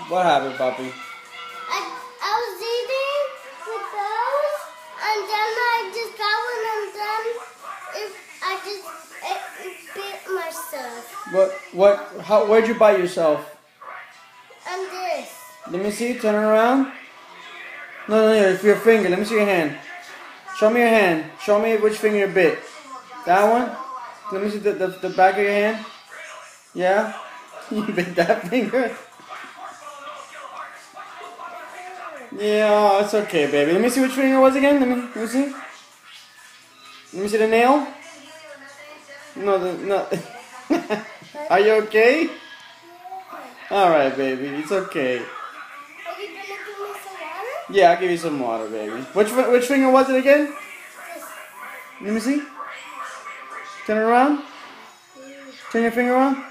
What happened, Papi? I was eating with those, and then I just got one, and then I just bit myself. Where'd you bite yourself? And this. Let me see, turn it around. No, it's your finger. Let me see your hand. Show me your hand. Show me which finger you bit. That one? Let me see the back of your hand. Yeah? You bit that finger? Yeah, it's okay, baby. Let me see which finger it was again. Let me see. Let me see the nail. No. Are you okay? Alright, baby. It's okay. Are you gonna give me some water? Yeah, I'll give you some water, baby. Which finger was it again? Let me see. Turn it around. Turn your finger around.